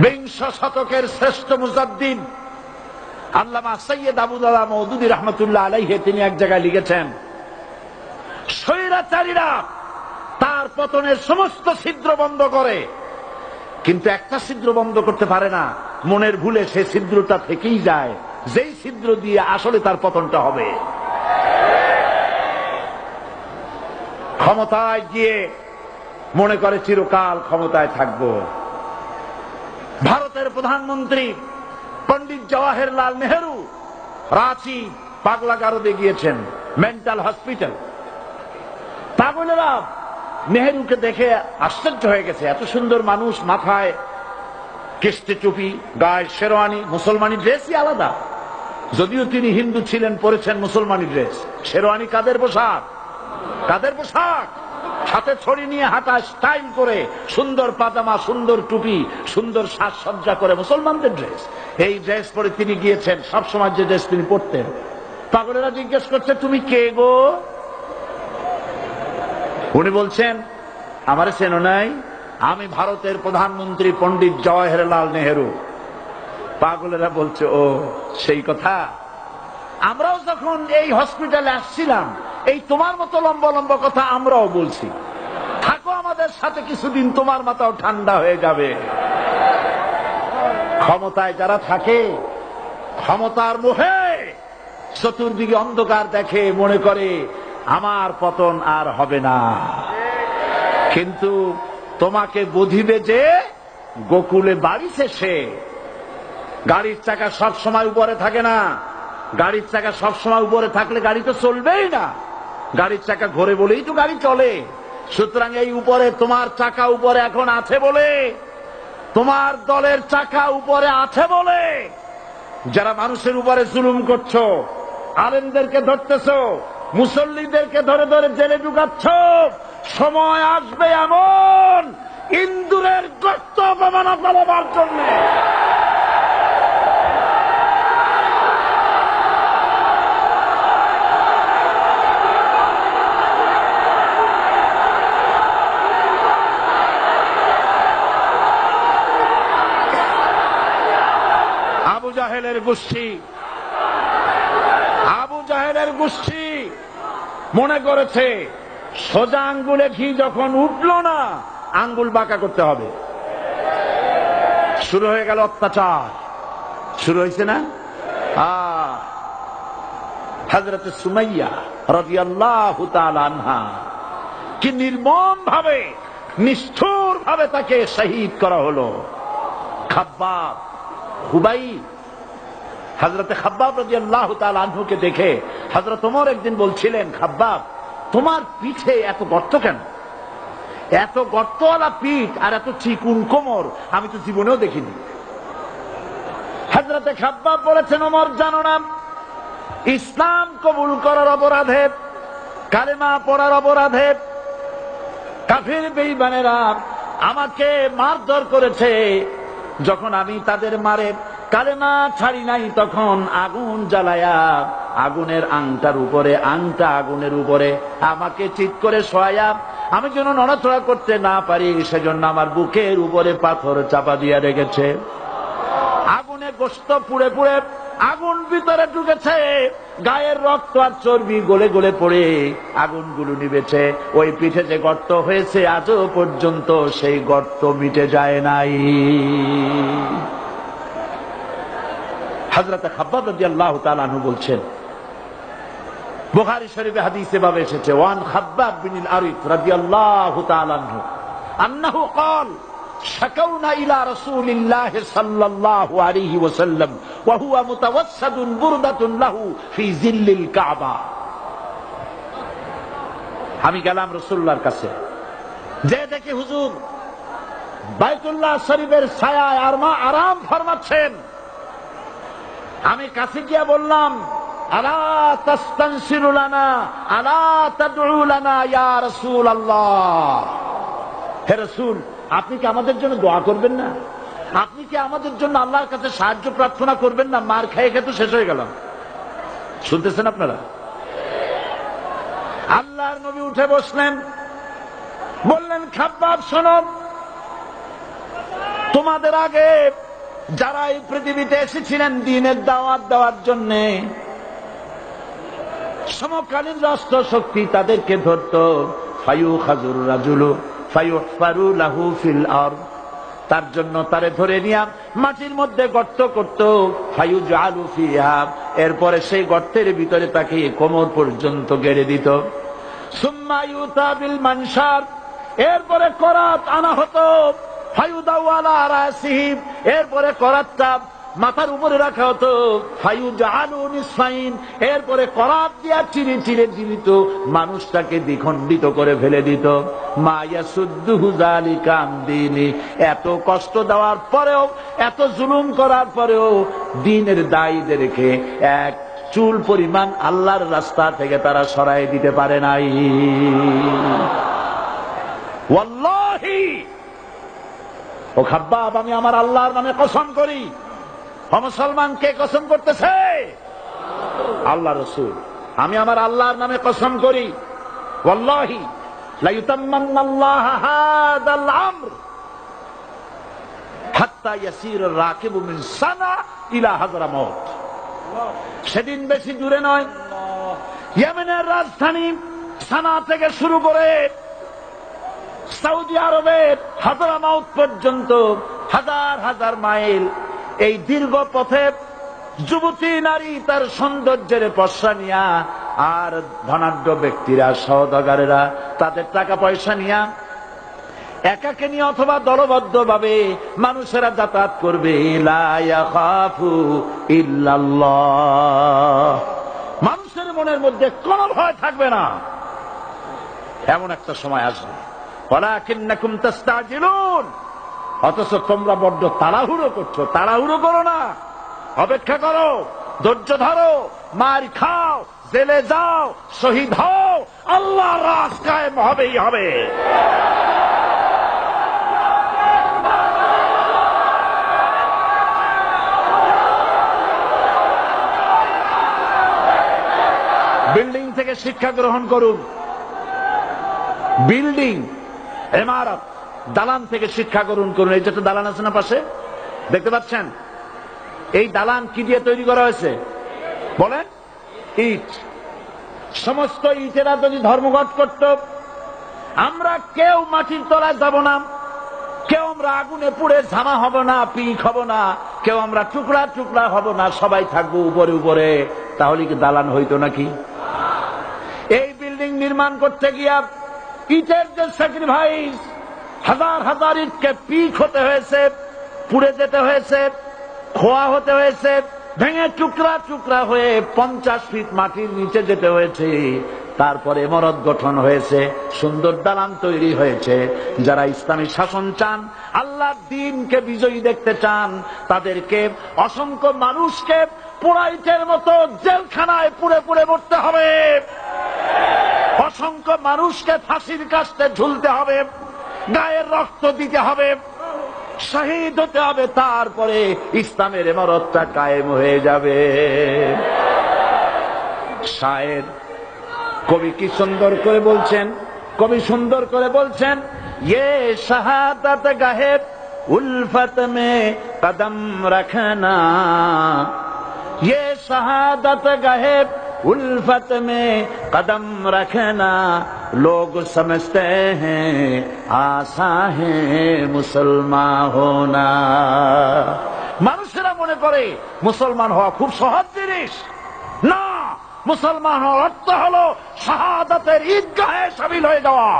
বিংশ শতকের শ্রেষ্ঠ মুজাদ্দিদ আল্লামা সৈয়দ আবুদুল্লাহ মওদুদী রাহমাতুল্লাহ আলাইহি তিনি এক জায়গায় লিখেছেন, স্বৈরাচারীরা তার পতনের সমস্ত ছিদ্র বন্ধ করে, কিন্তু একটা ছিদ্র বন্ধ করতে পারে না। মনের ভুলে সে ছিদ্রটা থেকেই যায়, যেই ছিদ্র দিয়ে আসলে তার পতনটা হবে। ক্ষমতায় গিয়ে মনে করে চিরকাল ক্ষমতায় থাকবো। ভারতের প্রধানমন্ত্রী পণ্ডিত জওয়াহরলাল নেহেরু রাঁচি পাগলাগারদে গিয়েছেন, মেন্টাল হসপিটাল। পাগলেরা নেহেরুকে দেখে আশ্চর্য হয়ে গেছে, এত সুন্দর মানুষ, মাথায় কিস্তি টুপি, গায়ে শেরওয়ানি, মুসলমানি ড্রেসই আলাদা। যদিও তিনি হিন্দু ছিলেন, পরেছেন মুসলমানি ড্রেস। শেরওয়ানি কাদের পোশাক? কাদের পোশাক? সাথে ছড়ি নিয়ে হাঁটা, স্টাইল করে, সুন্দর পাজামা, সুন্দর টুপি, সুন্দর সাজসজ্জা করে, মুসলমানদের ড্রেস। এই ড্রেস পরে তিনি গিয়েছেন, সবসময় যে ড্রেস তিনি পরতেন। পাগলেরা জিজ্ঞেস করছে, তুমি কে গো? উনি বলছেন, আমারে চেনো নাই? আমি ভারতের প্রধানমন্ত্রী পণ্ডিত জওয়াহরলাল নেহেরু। পাগলেরা বলছে, ও সেই কথা। আমরাও যখন এই হসপিটালে আসছিলাম, এই তোমার মতো লম্বা লম্বা কথা আমরাও বলছি। থাকো আমাদের সাথে কিছুদিন, তোমার মাথাও ঠান্ডা হয়ে যাবে। ক্ষমতায় যারা থাকে, ক্ষমতার মোহে চতুর্দিকে অন্ধকার দেখে, মনে করে আমার পতন আর হবে না। কিন্তু তোমাকে বুঝিবে যে গোকুলে বাড়ি শেষে। গাড়ির চাকা সব সময় উপরে থাকে না। গাড়ির চাকা সব সময় উপরে থাকলে গাড়ি তো চলবেই না। গাড়ির চাকা ঘোরে বলেই তো গাড়ি চলে। সুতরাং এই উপরে, তোমার চাকা উপরে এখন আছে বলে, তোমার দলের চাকা উপরে আছে বলে যারা মানুষের উপরে জুলুম করছো, আলেমদেরকে ধরতেছো, মুসল্লিদেরকে ধরে ধরে জেলে ঢুকাচ্ছ, সময় আসবে এমন ইন্দুরের গর্ত অপমানা ফেলাবার জন্য। আবু জাহেলের গোষ্ঠী মনে করেছে সোজা আঙ্গুলে ঘি যখন উঠল না, আঙ্গুল বাঁকা করতে হবে। শুরু হয়ে গেল অত্যাচার। শুরু হয়েছে না? হযরত সুমাইয়া রাদিয়াল্লাহু তাআলা আনহা কি নির্মম ভাবে, নিষ্ঠুর ভাবে তাকে শহীদ করা হলো। খাব্বাব, হুবাইব, হযরত খাব্বাব রাদিয়াল্লাহু তাআলা আনহুকে দেখে হযরত ওমর একদিন বলছিলেন, খাব্বাব তোমার পিঠে এত গর্ত কেন? এত গর্তওয়ালা পিঠ আর এত চিকুন কোমর আমি তো জীবনেও দেখিনি। হযরত খাব্বাব বলেছেন, ওমর জানো না, ইসলাম কবুল করার অপরাধে, কালেমা পড়ার অপরাধে কাফির বেঈমানেরা আমাকে মারধর করেছে। যখন আমি তাদের মারে কালেমা ছাড়ি নাই, তখন আগুন জ্বালায়া আগুনের আংটার উপরে, আংটা আগুনের উপরে আমাকে ঠিক করে শোয়ায়া, আমি যেন নড়াচড়া করতে না পারি সেজন্য আমার বুকের উপরে পাথর চাপা দিয়া রেখেছে। আগুনে গোশত পুড়ে পুড়ে আগুন ভিতরে ঢুকেছে, গায়ের রক্ত আর চর্বি গলে গলে পড়ে আগুনগুলো নিবেছে। ওই পিঠে যে গর্ত হয়েছে আজও পর্যন্ত সেই গর্ত মিটে যায় নাই। হযরত খাব্বাব রাদিয়াল্লাহু তাআলা আনহু বলছেন, বুখারী শরীফে হাদিসে ভাবে এসেছে, ওয়ান খাব্বাব বিন আল-আরিফ রাদিয়াল্লাহু তাআলা আনহু আন্নাহু قال شكونا إلى رسول الله صلى الله عليه وسلم وهو متوسد بردة له في ظل الكعبة। আমি গেলাম রাসূলুল্লাহর কাছে, যে দেখি হুজুর বাইতুল্লাহ শরীফের ছায়ায় আরাম ফরমাচ্ছেন। আমি কাছে গিয়ে বললাম, আলা তাস্তানসিরু লানা আলা তাদউ লানা ইয়া রাসূলুল্লাহ। হে রাসূল, আপনি কি আমাদের জন্য দোয়া করবেন না? আপনি কি আমাদের জন্য আল্লাহর কাছে সাহায্য প্রার্থনা করবেন না? মার খেয়ে খেয়ে তো শেষ হয়ে গেলাম। শুনতেছেন আপনারা? আল্লাহর নবী উঠে বসলেন, বললেন, খাব্বাব শোনো, তোমাদের আগে যারা এই পৃথিবীতে এসেছিলেন দ্বীনের দাওয়াত দেওয়ার জন্য, সমকালীন রাষ্ট্র শক্তি তাদেরকে ধরত, ফায়ুখাজুর রাজুলু ফায়ুহফারু লাহু ফিল আরদ, তার জন্য তারে ধরে নিয়া মাটির মধ্যে গর্ত করত, ফায়ুজআলু ফিহা, এরপরে সেই গর্তের ভিতরে তাকে কোমর পর্যন্ত গেড়ে দিত। সুম্মা ইউতা বিল মানশার, এরপরে করাত আনা হতো, ফায়ুদাউ আলা রাসিহি, এরপরে করাতটা মাথার উপরে রাখা হতো, ফায়ুজআলু নিসফাইন, এরপরে করাত দিয়া চিরে চিরে দিত, মানুষটাকে দ্বিখণ্ডিত করে ফেলে দিত। মা ইয়াসুদ্দুহু যালিকা আন দীনি, এত কষ্ট দেওয়ার পরেও, এত জুলুম করার পরেও দ্বীনের দায়ীদেরকে এক চুল পরিমাণ আল্লাহর রাস্তা থেকে তারা সরাই দিতে পারে নাই। ওয়াল্লাহি, ও খাব্বাব, আমি আমার আল্লাহর নামে কসম করি। মুসলমান কে কসম করতেছে? আল্লাহ রাসূল। আমি আমার আল্লাহর নামে কসম করি, ওয়াল্লাহি লা ইউতাম্মান্নাল্লাহু হাদাল আমর হাত্তা ইয়াসির রাকিবু মিন সানা ইলা হাযরামাউত। সেদিন বেশি দূরে নয়, ইয়েমেনের রাজধানী সানা থেকে শুরু করে সৌদি আরবের হাযরামাউত পর্যন্ত হাজার হাজার মাইল, এই দীর্ঘ পথে যুবতী নারী তার সৌন্দর্যের পশ্চা নিয়া, আর ধনাঢ্য ব্যক্তিরা সওদাগরেরা তাদের টাকা পয়সা নিয়া একাকে নিয়ে অথবা দলবদ্ধ ভাবে মানুষেরা যাতায়াত করবে। লা ইয়াখাফু ইল্লাল্লাহ, মানুষের মনের মধ্যে কোনো ভয় থাকবে না। এমন একটা সময় আসবে, ওয়ালাকিন্নাকুম তাস্তাজিলুন, অথচ তোমরা বড্ড তাড়াহুড়ো করছো। তাড়াহুড়ো করো না, অপেক্ষা করো, ধৈর্য ধরো, মার খাও, জেলে যাও, শহীদ হও, আল্লাহর রাজ কায়েম হবেই হবে। বিল্ডিং থেকে শিক্ষা গ্রহণ করুন, বিল্ডিং, ইমারত, দালান থেকে শিক্ষা গ্রহণ করুন। এই যে একটা দালান আছে না পাশে, দেখতে পাচ্ছেন? এই দালান কি দিয়ে তৈরি করা হয়েছে বলেন? ইট। সমস্ত ইটেরা যদি ধর্মঘট করত, আমরা কেউ মাটির তলায় যাব না, কেউ আমরা আগুনে পুড়ে ঝামা হব না, পিক হব না, কেউ আমরা টুকরা টুকরা হব না, সবাই থাকবো উপরে উপরে, তাহলে কি দালান হইতো নাকি? এই বিল্ডিং নির্মাণ করতে গিয়া ইটের যে স্যাক্রিফাইস, হাজার হাজার ইটকে পিক হতে হয়েছে, পুড়ে যেতে হয়েছে, খোয়া হতে হয়েছে, ভেঙে টুকরা টুকরা হয়ে 50 ফিট মাটির নিচে যেতে হয়েছে, তারপরে ইমারত গঠন হয়েছে, সুন্দর দালান তৈরি হয়েছে। যারা ইসলামী শাসন চান, আল্লাহর দ্বীনকে বিজয়ী দেখতে চান, তাদেরকে অসংখ্য মানুষকে পোড়াইটের মতো জেলখানায় পুড়ে পুড়ে মরতে হবে, অসংখ্য মানুষকে ফাঁসির কাস্তে ঝুলতে হবে, গায়ের রক্ত দিতে হবে, শহীদ হতে হবে, তারপরে ইসলামের ইমারতটা কায়েম হয়ে যাবে। শায়ের কবি কি সুন্দর করে বলছেন, কবি সুন্দর করে বলছেন, ये शहादत गाहे उल्फत में कदम रखना, ये शहादत गाहे उल्फत में कदम रखना, लोग समझते हैं आसान है मुसलमान होना। মানুষেরা মনে করে মুসলমান হওয়া খুব সহজ জিনিস। না, মুসলমান হওয়ার অর্থ হলো শাহাদাতের ঈদগাহে শামিল হয়ে যাওয়া।